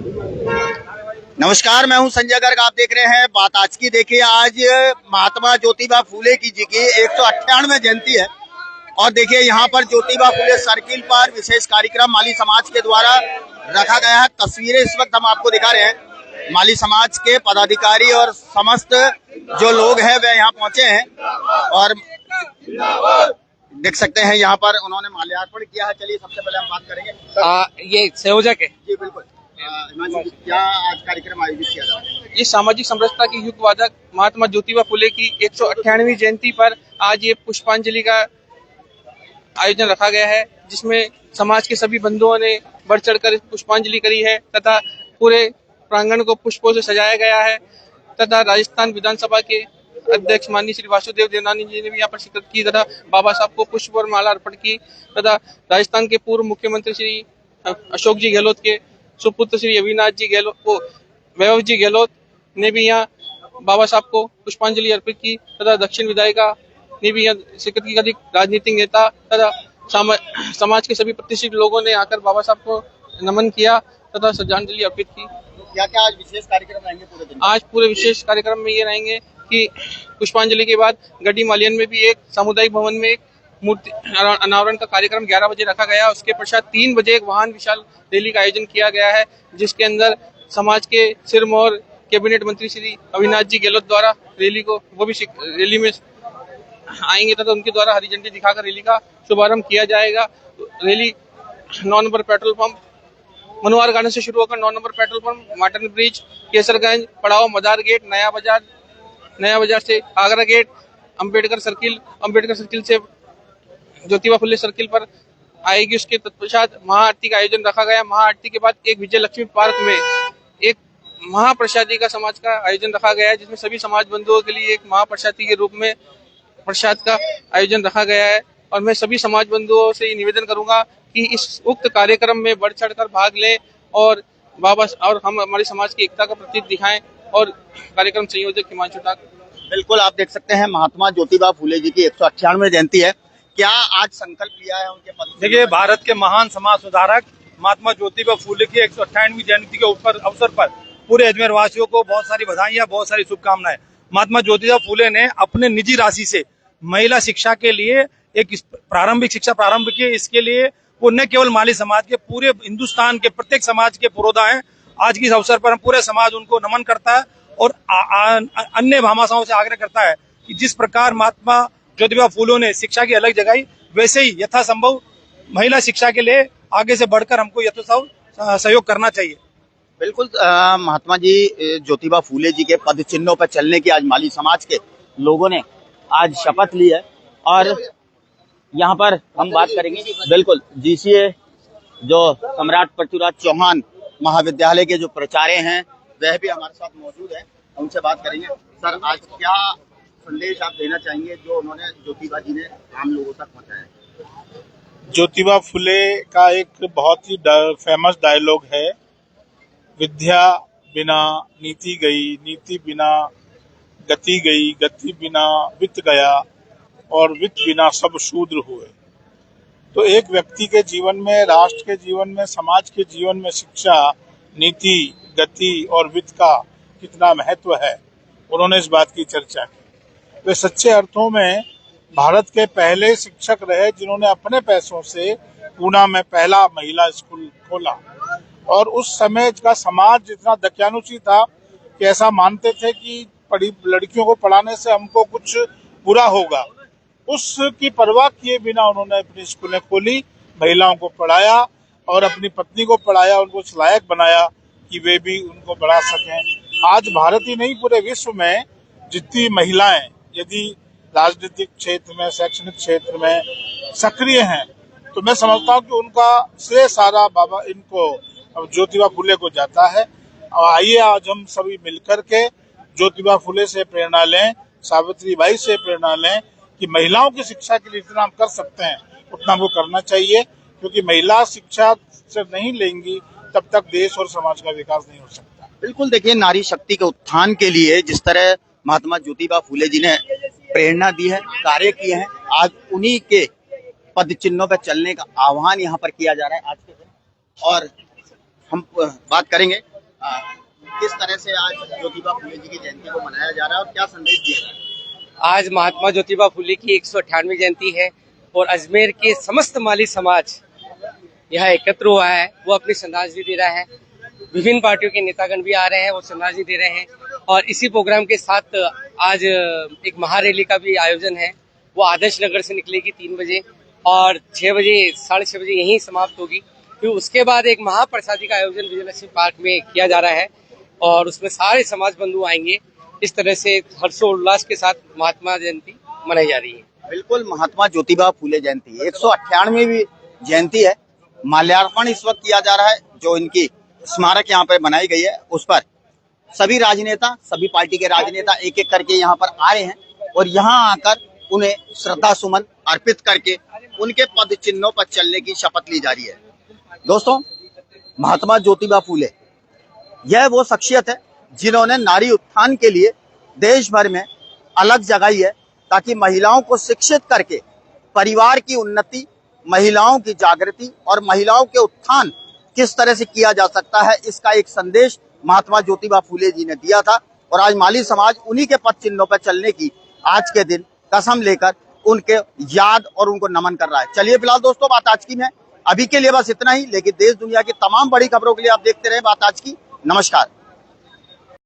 नमस्कार, मैं हूं संजय गर्ग। आप देख रहे हैं बात आज की। देखिए, आज महात्मा ज्योतिबा फूले जी की 198 जयंती है और देखिए यहाँ पर ज्योतिबा फूले सर्किल पर विशेष कार्यक्रम माली समाज के द्वारा रखा गया है। तस्वीरें इस वक्त हम आपको दिखा रहे हैं। माली समाज के पदाधिकारी और समस्त जो लोग हैं वे यहाँ पहुंचे हैं और देख सकते हैं यहाँ पर उन्होंने माल्यार्पण किया है। चलिए सबसे पहले हम बात करेंगे। ये संयोजक है जी बिल्कुल। क्या आज कार्यक्रम आयोजित किया जा रहा है? ये सामाजिक समरसता की युग वादक महात्मा ज्योतिबा फुले की 198वीं जयंती पर आज ये पुष्पांजलि का आयोजन रखा गया है, जिसमें समाज के सभी बंधुओं ने बढ़ चढ़कर पुष्पांजलि करी है तथा पूरे प्रांगण को पुष्पों से सजाया गया है तथा राजस्थान विधानसभा के अध्यक्ष माननीय श्री वासुदेव देवनानी जी ने भी यहाँ पर शिरकत की तथा बाबा साहब को पुष्प और माला अर्पण की तथा राजस्थान के पूर्व मुख्यमंत्री श्री अशोक जी गहलोत के सुपुत्र श्री अविनाश जी गहलोत को वैभव जी गहलोत ने भी यहाँ बाबा साहब को पुष्पांजलि अर्पित की तथा दक्षिण विधायिका ने भी यहाँ शिरकत की। अधिक राजनीतिक नेता तथा समाज के सभी प्रतिष्ठित लोगों ने आकर बाबा साहब को नमन किया तथा श्रद्धांजलि अर्पित की। क्या क्या आज विशेष कार्यक्रम रहेंगे पूरे दिन? आज पूरे विशेष कार्यक्रम में ये रहेंगे कि पुष्पांजलि के बाद गड्डी मालियन में भी एक सामुदायिक भवन में एक मूर्ति अनावरण का कार्यक्रम 11 बजे रखा गया। उसके पश्चात 3 बजे एक वाहन विशाल रैली का आयोजन किया गया है, जिसके अंदर समाज के सिरमौर कैबिनेट मंत्री श्री अविनाश जी गहलोत द्वारा रैली में आएंगे तथा उनके द्वारा हरी झंडी दिखाकर रैली का शुभारंभ किया जाएगा। Rally 9 number petrol pump Manohar garden से शुरू होकर 9 number petrol pump, Martin bridge, Kesarganj, पड़ाव, मदार गेट, नया बाजार से आगरा गेट, अंबेडकर सर्किल से ज्योतिबा फुले सर्किल पर आएगी। उसके तत्पश्चात महाआरती का आयोजन रखा गया। महाआरती के बाद एक विजय लक्ष्मी पार्क में एक महाप्रसादी का समाज का आयोजन रखा गया है, जिसमें सभी समाज बंधुओं के लिए एक महाप्रसादी के रूप में प्रसाद का आयोजन रखा गया है। और मैं सभी समाज बंधुओं से निवेदन करूंगा कि इस उक्त कार्यक्रम में बढ़ चढ़कर भाग लें और हम हमारे समाज की एकता का प्रतीक दिखाएं। और कार्यक्रम संयोजक हिमांशु ठाक। बिल्कुल, आप देख सकते हैं महात्मा ज्योतिबा फूले जी की 198वीं जयंती है। क्या आज संकल्प लिया है उनके पद? देखिए, भारत के महान समाज सुधारक महात्मा ज्योतिबा फूले की 198वीं जयंती के अवसर पर पूरे अजमेर वासियों को बहुत सारी बधाइयां, बहुत सारी शुभकामनाएं। महात्मा ज्योतिबा फूले ने अपने निजी राशि से महिला शिक्षा के लिए एक प्रारंभिक शिक्षा प्रारंभ की। इसके लिए वो न केवल माली समाज के, पूरे हिंदुस्तान के प्रत्येक समाज के पुरोधा है। आज के इस अवसर पर हम पूरे समाज उनको नमन करता है और अन्य भामाशाहों से आग्रह करता है कि जिस प्रकार महात्मा ज्योतिबा फूले ने शिक्षा की अलग जगाई, वैसे ही यथासंभव महिला शिक्षा के लिए आगे से बढ़कर हमको यथासंभव सहयोग करना चाहिए। बिल्कुल, महात्मा जी ज्योतिबा फूले जी के पद चिन्हों पर चलने की आज माली समाज के लोगों ने आज शपथ ली है और यहाँ पर हम बात करेंगे। बिल्कुल, जीसीए जो सम्राट पृथ्वीराज चौहान महाविद्यालय के जो प्राचार्य हैं वह भी हमारे साथ मौजूद है, उनसे बात करेंगे। सर, आज क्या संदेश आप देना चाहेंगे जो उन्होंने ज्योतिबा जी ने आम लोगों तक पहुंचाया? ज्योतिबा फुले का एक बहुत ही फेमस डायलॉग है, विद्या बिना नीति गई, नीति बिना गति गई, गति बिना वित्त गया और वित्त बिना सब शूद्र हुए। तो एक व्यक्ति के जीवन में, राष्ट्र के जीवन में, समाज के जीवन में शिक्षा, नीति, गति और वित्त का कितना महत्व है, उन्होंने इस बात की चर्चा की। वे सच्चे अर्थों में भारत के पहले शिक्षक रहे जिन्होंने अपने पैसों से पूना में पहला महिला स्कूल खोला। और उस समय का समाज इतना दकियानुसी था कि ऐसा मानते थे कि पढ़ी लड़कियों को पढ़ाने से हमको कुछ बुरा होगा। उसकी परवाह किए बिना उन्होंने अपनी स्कूलें खोली, महिलाओं को पढ़ाया और अपनी पत्नी को पढ़ाया, उनको उस लायक बनाया कि वे भी उनको बढ़ा सकें। आज भारत ही नहीं, पूरे विश्व में जितनी महिलाएं यदि राजनीतिक क्षेत्र में, शैक्षणिक क्षेत्र में सक्रिय हैं, तो मैं समझता हूँ कि उनका श्रेय सारा बाबा इनको ज्योतिबा फुले को जाता है। और आइए आज हम सभी मिलकर के ज्योतिबा फुले से प्रेरणा लें, सावित्री बाई से प्रेरणा लें कि महिलाओं की शिक्षा के लिए जितना हम कर सकते हैं उतना वो करना चाहिए, क्योंकि महिला शिक्षा से नहीं लेंगी तब तक देश और समाज का विकास नहीं हो सकता। बिल्कुल, देखिए, नारी शक्ति के उत्थान के लिए जिस तरह महात्मा ज्योतिबा फूले जी ने प्रेरणा दी है, कार्य किए हैं, आज उन्हीं के पद चिन्हों पर चलने का आह्वान यहाँ पर किया जा रहा है आज के दिन। और हम बात करेंगे किस तरह से आज ज्योतिबा फुले जी की जयंती को मनाया जा रहा है और क्या संदेश दिया जा रहा है? आज महात्मा ज्योतिबा फुले की 198वीं जयंती है और अजमेर के समस्त माली समाज यहाँ एकत्र हुआ है। वो अपनी श्रद्धांजलि दे रहा है। विभिन्न पार्टियों के नेतागण भी आ रहे हैं, वो श्रद्धांजलि दे रहे हैं। और इसी प्रोग्राम के साथ आज एक महारैली का भी आयोजन है। वो आदर्श नगर से निकलेगी 3 बजे और 6 बजे 6:30 बजे यहीं समाप्त होगी। फिर उसके बाद एक महाप्रसादी का आयोजन विजयलक्ष्मी पार्क में किया जा रहा है और उसमें सारे समाज बंधु आएंगे। इस तरह से हर्षोल्लास के साथ महात्मा जयंती मनाई जा रही है। बिल्कुल, महात्मा ज्योतिबा फुले जयंती 198वीं जयंती है। माल्यार्पण इस वक्त किया जा रहा है। जो इनकी स्मारक यहाँ पर बनाई गई है उस पर सभी राजनेता, सभी पार्टी के राजनेता एक एक करके यहाँ पर आ रहे हैं और यहाँ आकर उन्हें श्रद्धा सुमन अर्पित करके उनके पद चिन्हों पर चलने की शपथ ली जा रही है। दोस्तों, महात्मा ज्योतिबा फुले यह वो शख्सियत है जिन्होंने नारी उत्थान के लिए देश भर में अलग जगाई है, ताकि महिलाओं को शिक्षित करके परिवार की उन्नति, महिलाओं की जागृति और महिलाओं के उत्थान किस तरह से किया जा सकता है, इसका एक संदेश महात्मा ज्योतिबा फुले जी ने दिया था। और आज माली समाज उन्हीं के पद चिन्हों पर चलने की आज के दिन कसम लेकर उनके याद और उनको नमन कर रहा है। चलिए फिलहाल दोस्तों, बात आज की में अभी के लिए बस इतना ही, लेकिन देश दुनिया की तमाम बड़ी खबरों के लिए आप देखते रहे बात आज की। नमस्कार।